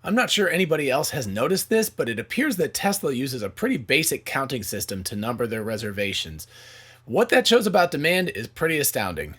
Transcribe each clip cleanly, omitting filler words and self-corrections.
I'm not sure anybody else has noticed this, but it appears that Tesla uses a pretty basic counting system to number their reservations. What that shows about demand is pretty astounding.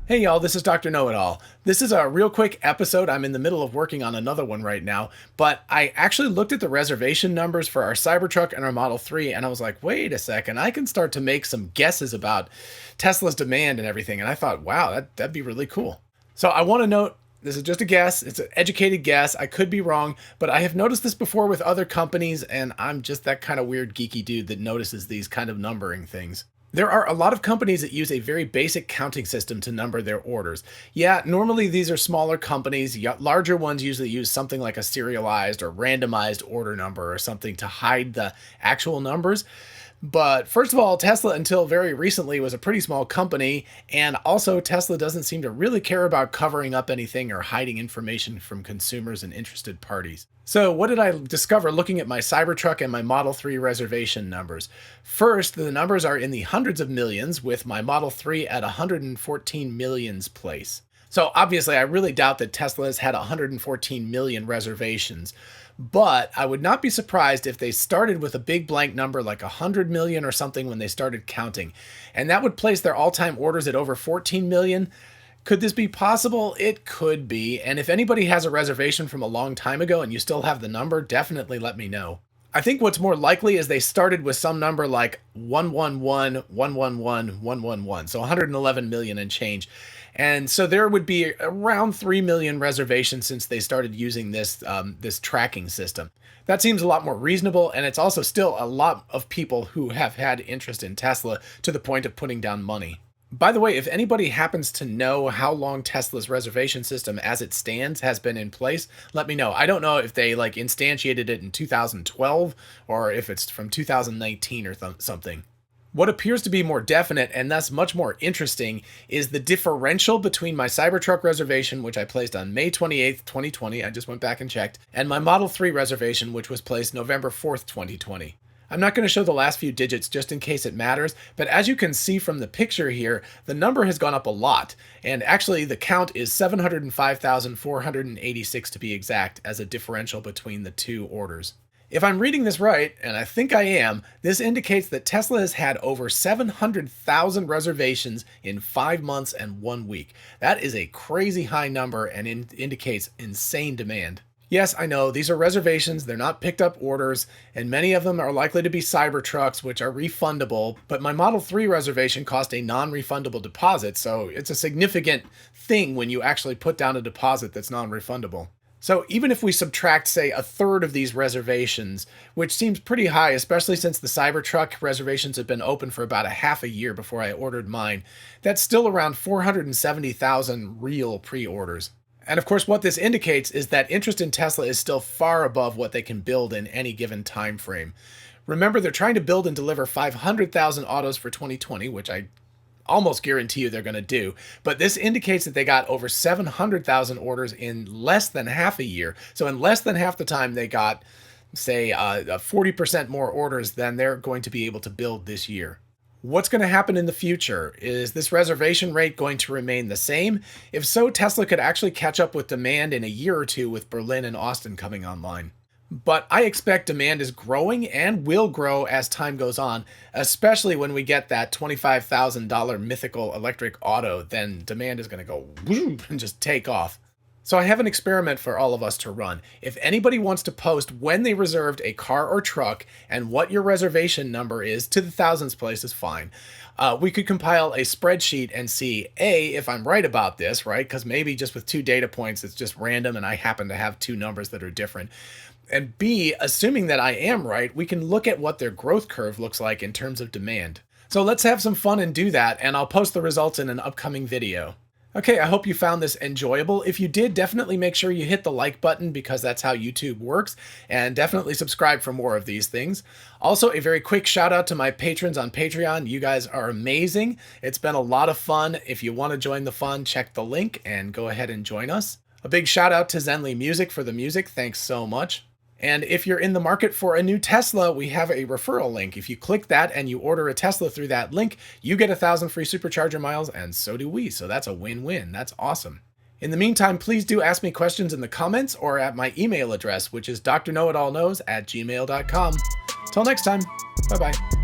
Hey y'all, this is Dr. Know-It-All. This is a real quick episode. I'm in the middle of working on another one right now, but I actually looked at the reservation numbers for our Cybertruck and our Model 3, and I was like, wait a second, I can start to make some guesses about Tesla's demand and everything, and I thought, wow, that'd be really cool. So I want to note, this is just a guess. It's an educated guess. I could be wrong, but I have noticed this before with other companies, and I'm just that kind of weird geeky dude that notices these kind of numbering things. There are a lot of companies that use a very basic counting system to number their orders. Yeah, normally these are smaller companies. Larger ones usually use something like a serialized or randomized order number or something to hide the actual numbers. But first of all, Tesla until very recently was a pretty small company, and also Tesla doesn't seem to really care about covering up anything or hiding information from consumers and interested parties. So what did I discover looking at my Cybertruck and my Model 3 reservation numbers? First, the numbers are in the hundreds of millions, with my Model 3 at 114 millions place. So obviously, I really doubt that Tesla has had 114 million reservations, but I would not be surprised if they started with a big blank number like 100 million or something when they started counting, and that would place their all-time orders at over 14 million. Could this be possible? It could be, and if anybody has a reservation from a long time ago and you still have the number, definitely let me know. I think what's more likely is they started with some number like 111, 111, 111, so 111 million and change. And so there would be around 3 million reservations since they started using this tracking system. That seems a lot more reasonable, and it's also still a lot of people who have had interest in Tesla to the point of putting down money. By the way, if anybody happens to know how long Tesla's reservation system as it stands has been in place, let me know. I don't know if they instantiated it in 2012 or if it's from 2019 or something. What appears to be more definite and thus much more interesting is the differential between my Cybertruck reservation, which I placed on May 28th, 2020, I just went back and checked, and my Model 3 reservation, which was placed November 4th, 2020. I'm not going to show the last few digits just in case it matters, but as you can see from the picture here, the number has gone up a lot, and actually the count is 705,486 to be exact as a differential between the two orders. If I'm reading this right, and I think I am, this indicates that Tesla has had over 700,000 reservations in 5 months and 1 week. That is a crazy high number and indicates insane demand. Yes, I know, these are reservations, they're not picked up orders, and many of them are likely to be Cybertrucks, which are refundable, but my Model 3 reservation cost a non-refundable deposit, so it's a significant thing when you actually put down a deposit that's non-refundable. So even if we subtract, say, a third of these reservations, which seems pretty high, especially since the Cybertruck reservations have been open for about a half a year before I ordered mine, that's still around 470,000 real pre-orders. And of course, what this indicates is that interest in Tesla is still far above what they can build in any given time frame. Remember, they're trying to build and deliver 500,000 autos for 2020, which I almost guarantee you they're going to do. But this indicates that they got over 700,000 orders in less than half a year. So in less than half the time, they got, say, 40% more orders than they're going to be able to build this year. What's going to happen in the future? Is this reservation rate going to remain the same? If so, Tesla could actually catch up with demand in a year or two with Berlin and Austin coming online. But I expect demand is growing and will grow as time goes on, especially when we get that $25,000 mythical electric auto, then demand is going to go whoop and just take off. So I have an experiment for all of us to run. If anybody wants to post when they reserved a car or truck and what your reservation number is to the thousands place is fine. We could compile a spreadsheet and see, A, if I'm right about this, right? Because maybe just with 2 data points, it's just random and I happen to have 2 numbers that are different. And B, assuming that I am right, we can look at what their growth curve looks like in terms of demand. So let's have some fun and do that, and I'll post the results in an upcoming video. Okay, I hope you found this enjoyable. If you did, definitely make sure you hit the like button because that's how YouTube works, and definitely subscribe for more of these things. Also, a very quick shout out to my patrons on Patreon. You guys are amazing. It's been a lot of fun. If you want to join the fun, check the link and go ahead and join us. A big shout out to Zenly Music for the music. Thanks so much. And if you're in the market for a new Tesla, we have a referral link. If you click that and you order a Tesla through that link, you get 1,000 free Supercharger miles, and so do we. So that's a win-win. That's awesome. In the meantime, please do ask me questions in the comments or at my email address, which is drknowitallknows@gmail.com. Till next time, bye-bye.